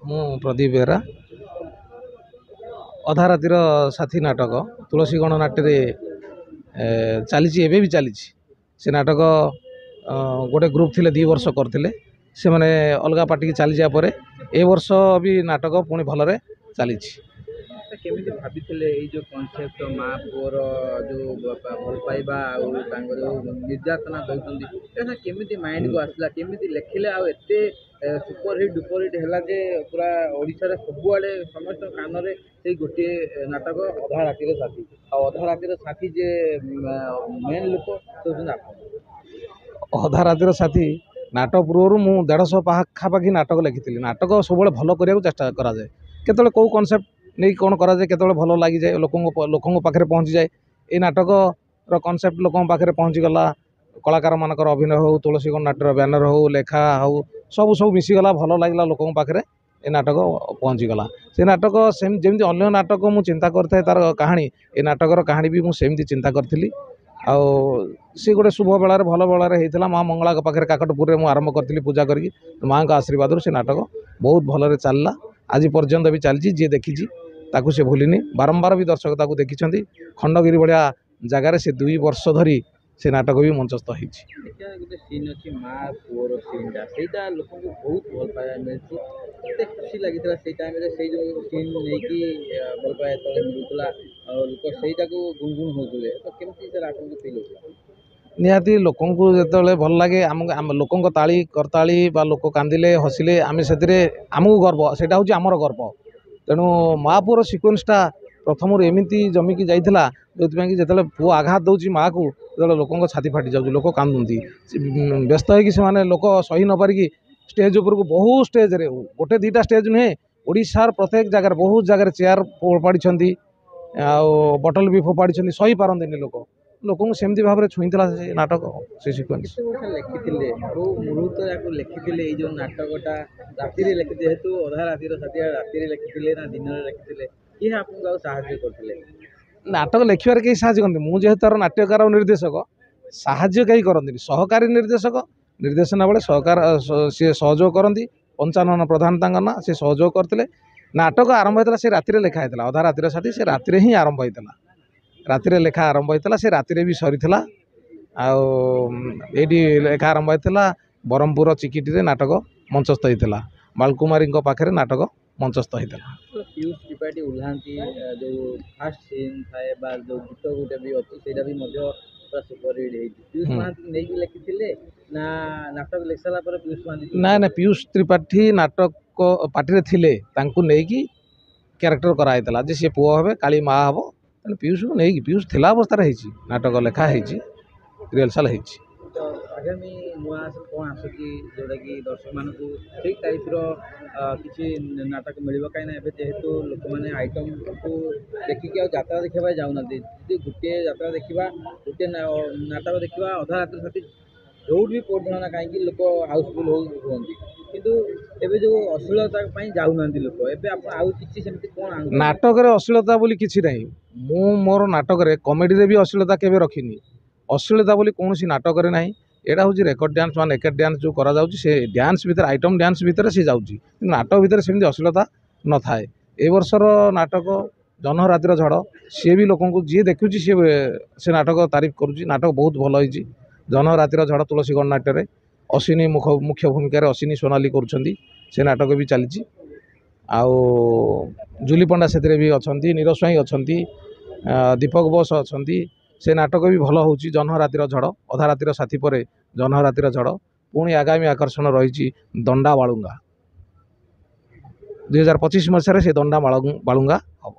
ମୁଁ ପ୍ରଦୀପ ବେହେରା ଅଧା ରାତିର ସାଥୀ ନାଟକ ତୁଳସୀ ଗଣନାଟ୍ୟରେ ଚାଲିଛି, ଏବେ ବି ଚାଲିଛି। ସେ ନାଟକ ଗୋଟେ ଗ୍ରୁପ ଥିଲେ 2 ବର୍ଷ କରିଥିଲେ, ସେମାନେ ଅଲଗା ପାର୍ଟିକି ଚାଲିଯିବା ପରେ ଏ ବର୍ଷ ବି ନାଟକ ପୁଣି ଭଲରେ ଚାଲିଛି। କେମିତି ଭାବିଥିଲେ ଏଇ ଯୋଉ କନସେପ୍ଟ ମା ପୁଅର ଯୋଉ ଭଲ ପାଇବା ଆଉ ତାଙ୍କ ଯୋଉ ନିର୍ଯାତନା ଦଉଛନ୍ତି, ଏଟା କେମିତି ମାଇଣ୍ଡକୁ ଆସିଲା, କେମିତି ଲେଖିଲେ ଆଉ ଏତେ ସୁପରହିଟ୍ ଡୁପରହିଟ୍ ହେଲା ଯେ ପୁରା ଓଡ଼ିଶାରେ ସବୁଆଡ଼େ ସମସ୍ତଙ୍କ କାନରେ ସେଇ ଗୋଟିଏ ନାଟକ ଅଧା ରାତିର ସାଥୀ। ଆଉ ଅଧା ରାତିର ସାଥୀ ଯେ ମେନ୍ ଲୋକ ସେ ହେଉଛନ୍ତି ଆପଣ। ଅଧା ରାତିର ସାଥୀ ନାଟକ ପୂର୍ବରୁ ମୁଁ 150 ପାଖାପାଖି ନାଟକ ଲେଖିଥିଲି। ନାଟକ ସବୁବେଳେ ଭଲ କରିବାକୁ ଚେଷ୍ଟା କରାଯାଏ, କେତେବେଳେ କେଉଁ କନସେପ୍ଟ ନେଇ କ'ଣ କରାଯାଏ, କେତେବେଳେ ଭଲ ଲାଗିଯାଏ, ଲୋକଙ୍କ ପାଖରେ ପହଞ୍ଚିଯାଏ। ଏଇ ନାଟକର କନସେପ୍ଟ ଲୋକଙ୍କ ପାଖରେ ପହଞ୍ଚିଗଲା, କଳାକାରମାନଙ୍କର ଅଭିନୟ ହେଉ, ତୁଳସୀ ଗଣନାଟ୍ୟର ବ୍ୟାନର ହେଉ, ଲେଖା ହେଉ, ସବୁ ମିଶିଗଲା, ଭଲ ଲାଗିଲା ଲୋକଙ୍କ ପାଖରେ, ଏ ନାଟକ ପହଞ୍ଚିଗଲା। ସେ ନାଟକ ଯେମିତି ଅନ୍ୟ ନାଟକ ମୁଁ ଚିନ୍ତା କରିଥାଏ ତାର କାହାଣୀ, ଏ ନାଟକର କାହାଣୀ ବି ମୁଁ ସେମିତି ଚିନ୍ତା କରିଥିଲି। ଆଉ ସେ ଗୋଟେ ଶୁଭ ବେଳାରେ ଭଲ ବେଳାରେ ହେଇଥିଲା। ମା ମଙ୍ଗଳାଙ୍କ ପାଖରେ କାକଟପୁରରେ ମୁଁ ଆରମ୍ଭ କରିଥିଲି ପୂଜା କରିକି, ମାଆଙ୍କ ଆଶୀର୍ବାଦରୁ ସେ ନାଟକ ବହୁତ ଭଲରେ ଚାଲିଲା, ଆଜି ପର୍ଯ୍ୟନ୍ତ ବି ଚାଲିଛି। ଯିଏ ଦେଖିଛି ତାକୁ ସେ ଭୁଲିନି, ବାରମ୍ବାର ବି ଦର୍ଶକ ତାକୁ ଦେଖିଛନ୍ତି। ଖଣ୍ଡଗିରି ଭଳିଆ ଜାଗାରେ ସେ 2 ବର୍ଷ ଧରି ସେ ନାଟକ ବି ମଞ୍ଚସ୍ଥ ହେଇଛି। ଗୋଟେ ସିନ୍ ଅଛି ମା ପୁଅର ସିନ୍ଟା, ସେଇଟା ଲୋକଙ୍କୁ ବହୁତ ଭଲ ପାଇବା ମିଳିଛି। କେତେ ଖୁସି ଲାଗିଥିଲା ସେଇ ଟାଇମ୍ରେ, ସେଇ ଯେଉଁ ସିନ୍ ନେଇକି ଭଲ ପାଇବା ଯେତେବେଳେ ମିଳୁଥିଲା ଆଉ ଲୋକ ସେଇଟାକୁ ଗୁଣଗୁଣ ହେଉଥିଲେ, ତ କେମିତି ସାର୍ ଆପଣଙ୍କୁ ଫିଲ୍ ହେଉଥିଲା? ନିହାତି ଲୋକଙ୍କୁ ଯେତେବେଳେ ଭଲ ଲାଗେ, ଆମ ଲୋକଙ୍କ ତାଳି କରତାଳି ବା ଲୋକ କାନ୍ଦିଲେ ହସିଲେ ଆମେ ସେଥିରେ ଆମକୁ ଗର୍ବ, ସେଇଟା ହେଉଛି ଆମର ଗର୍ବ। ତେଣୁ ମା ପୁଅର ସିକ୍ୱେନ୍ସଟା ପ୍ରଥମରୁ ଏମିତି ଜମିକି ଯାଇଥିଲା, ଯେଉଁଥିପାଇଁ କି ଯେତେବେଳେ ପୁଅ ଆଘାତ ଦେଉଛି ମାଆକୁ, ସେତେବେଳେ ଲୋକଙ୍କ ଛାତି ଫାଟି ଯାଉଛି, ଲୋକ କାନ୍ଦୁନ୍ତି। ବ୍ୟସ୍ତ ହେଇକି ସେମାନେ ଲୋକ ସହି ନ ପାରିକି ଷ୍ଟେଜ୍ ଉପରକୁ, ବହୁ ଷ୍ଟେଜ୍ରେ, ଗୋଟେ 2ଟା ଷ୍ଟେଜ୍ ନୁହେଁ, ଓଡ଼ିଶାର ପ୍ରତ୍ୟେକ ଜାଗାରେ ବହୁତ ଜାଗାରେ ଚେୟାର ଫୋପାଡ଼ିଛନ୍ତି, ଆଉ ବଟଲ ବି ଫୋପାଡ଼ିଛନ୍ତି, ସହି ପାରନ୍ତିନି ଲୋକ। ଲୋକଙ୍କୁ ସେମିତି ଭାବରେ ଛୁଇଁଥିଲା ସେ ନାଟକ, ସେ ସିକ୍ୱେନ୍ସ। ଲେଖିଥିଲେ କୋଉ ମୁହୂର୍ତ୍ତ ଯାକୁ ଲେଖିଥିଲେ ଏଇ ଯୋଉ ନାଟକଟା? ରାତିରେ ଲେଖିଥିଲେ, ଯେହେତୁ ଅଧା ରାତିର ସାଥୀ, ରାତିରେ ଲେଖିଥିଲେ ନା ଦିନରେ ଲେଖିଥିଲେ? କିଏ ଆପଣଙ୍କୁ ଆଉ ସାହାଯ୍ୟ କରିଥିଲେ? ନାଟକ ଲେଖିବାରେ କେହି ସାହାଯ୍ୟ କରନ୍ତି, ମୁଁ ଯେହେତୁ ତାର ନାଟ୍ୟକାର ଓ ନିର୍ଦ୍ଦେଶକ, ସାହାଯ୍ୟ କେହି କରନ୍ତିନି। ସହକାରୀ ନିର୍ଦ୍ଦେଶକ ନିର୍ଦ୍ଦେଶନା ବେଳେ ସିଏ ସହଯୋଗ କରନ୍ତି। ପଞ୍ଚାନନ ପ୍ରଧାନ ତାଙ୍କ ନାଁ, ସେ ସହଯୋଗ କରିଥିଲେ। ନାଟକ ଆରମ୍ଭ ହେଇଥିଲା ସେ ରାତିରେ ଲେଖା ହେଇଥିଲା, ଅଧା ରାତିର ସାଥୀ ସେ ରାତିରେ ହିଁ ଆରମ୍ଭ ହେଇଥିଲା, ରାତିରେ ଲେଖା ଆରମ୍ଭ ହେଇଥିଲା, ସେ ରାତିରେ ବି ସରିଥିଲା। ଆଉ ଏଇଠି ଲେଖା ଆରମ୍ଭ ହେଇଥିଲା, ବ୍ରହ୍ମପୁର ଚିକିଟିରେ ନାଟକ ମଞ୍ଚସ୍ଥ ହେଇଥିଲା, ବାଳକୁମାରୀଙ୍କ ପାଖରେ ନାଟକ ମଞ୍ଚସ୍ଥ ହେଇଥିଲା। ପିୟୁଷ ତ୍ରିପାଠୀ ଓହ୍ଲାନ୍ତି, ଯୋଉ ଫାର୍ଷ୍ଟ ସିନ୍ ଥାଏ ବା ଯୋଉ ଗୀତ ଗୋଟେ ବି ଅଛି, ସେଇଟା ବି ମଧ୍ୟ ପୁରା ସୁପରହିଟ୍ ହେଇଛି। ପିୟୁଷ ମହାନ୍ତି ନେଇକି ଲେଖିଥିଲେ ନା ନାଟକ ଲେଖି ସାରିଲା ପରେ ପିୟୁଷ ମହାନ୍ତି? ନାଇଁ, ପିୟୁଷ ତ୍ରିପାଠୀ ନାଟକ ପାର୍ଟିରେ ଥିଲେ, ତାଙ୍କୁ ନେଇକି କ୍ୟାରେକ୍ଟର କରାହେଇଥିଲା ଯେ ସିଏ ପୁଅ ହେବେ, କାଳି ମା ହେବ। ତେଣୁ ପିୟୁଷକୁ ନେଇକି, ପିୟୁଷ ଥିଲା ଅବସ୍ଥାରେ ହେଇଛି, ନାଟକ ଲେଖା ହେଇଛି, ରିହର୍ସାଲ୍ ହେଇଛି। ତ ଆଗାମୀ ନୂଆ କ'ଣ ଆସୁଛି ଯେଉଁଟାକି ଦର୍ଶକମାନଙ୍କୁ ସେଇ ଟାଇପ୍ର କିଛି ନାଟକ ମିଳିବ? କାହିଁକିନା ଏବେ ଯେହେତୁ ଲୋକମାନେ ଆଇଟମ୍କୁ ଦେଖିକି ଆଉ ଯାତ୍ରା ଦେଖିବା ପାଇଁ ଯାଉନାହାନ୍ତି, ଯଦି ଗୋଟିଏ ଯାତ୍ରା ଦେଖିବା, ଗୋଟିଏ ନାଟକ ଦେଖିବା, ଅଧା ରାତିର ସାଥୀ ଯୋଉଠି ବି ପଡ଼ିଥାଉ ନା କାହିଁକି ଲୋକ ହାଉସଫୁଲ୍ ହୁଅନ୍ତି, କିନ୍ତୁ ଏବେ ଯେଉଁ ଅଶ୍ଳୀଳତା ପାଇଁ ଯାଉନାହାନ୍ତି ଲୋକ, ଏବେ ଆପଣ ଆଉ କିଛି ସେମିତି କ'ଣ ନାଟକରେ ଅଶ୍ଳୀଳତା ବୋଲି କିଛି ନାହିଁ। ମୁଁ ମୋର ନାଟକରେ କମେଡ଼ିରେ ବି ଅଶ୍ଳୀଳତା କେବେ ରଖିନି। ଅଶ୍ଳୀଳତା ବୋଲି କୌଣସି ନାଟକରେ ନାହିଁ। ଏଇଟା ହେଉଛି ରେକର୍ଡ଼ ଡ୍ୟାନ୍ସ ବା ନେକେଡ଼ ଡ୍ୟାନ୍ସ ଯେଉଁ କରାଯାଉଛି, ସେ ଡ୍ୟାନ୍ସ ଭିତରେ, ଆଇଟମ୍ ଡ୍ୟାନ୍ସ ଭିତରେ ସେ ଯାଉଛି, କିନ୍ତୁ ନାଟକ ଭିତରେ ସେମିତି ଅଶ୍ଳୀଳତା ନଥାଏ। ଏ ବର୍ଷର ନାଟକ ଜହ୍ନ ରାତିର ଝଡ଼, ସିଏ ବି ଲୋକଙ୍କୁ, ଯିଏ ଦେଖୁଛି ସିଏ ସେ ନାଟକ ତାରିଫ କରୁଛି। ନାଟକ ବହୁତ ଭଲ ହେଇଛି। ଜହ୍ନ ରାତିର ଝଡ଼ ତୁଳସୀ ଗଣନାଟ୍ୟରେ ଅଶ୍ୱିନୀ ମୁଖ୍ୟ ଭୂମିକାରେ ଅଶ୍ୱିନୀ ସୋନାଲି କରୁଛନ୍ତି, ସେ ନାଟକ ବି ଚାଲିଛି। ଆଉ ଜୁଲି ପଣ୍ଡା ସେଥିରେ ବି ଅଛନ୍ତି, ନୀର ସ୍ୱାଇଁ ଅଛନ୍ତି, ଦୀପକ ବୋଷ ଅଛନ୍ତି। ସେ ନାଟକ ବି ଭଲ ହେଉଛି। ଜହ୍ନ ରାତିର ଝଡ଼, ଅଧା ରାତିର ସାଥୀ ପରେ ଜହ୍ନ ରାତିର ଝଡ଼। ପୁଣି ଆଗାମୀ ଆକର୍ଷଣ ରହିଛି ଦଣ୍ଡା ବାଳୁଙ୍ଗା। 2025 ମସିହାରେ ସେ ଦଣ୍ଡା ବାଳୁଙ୍ଗା ହେବ।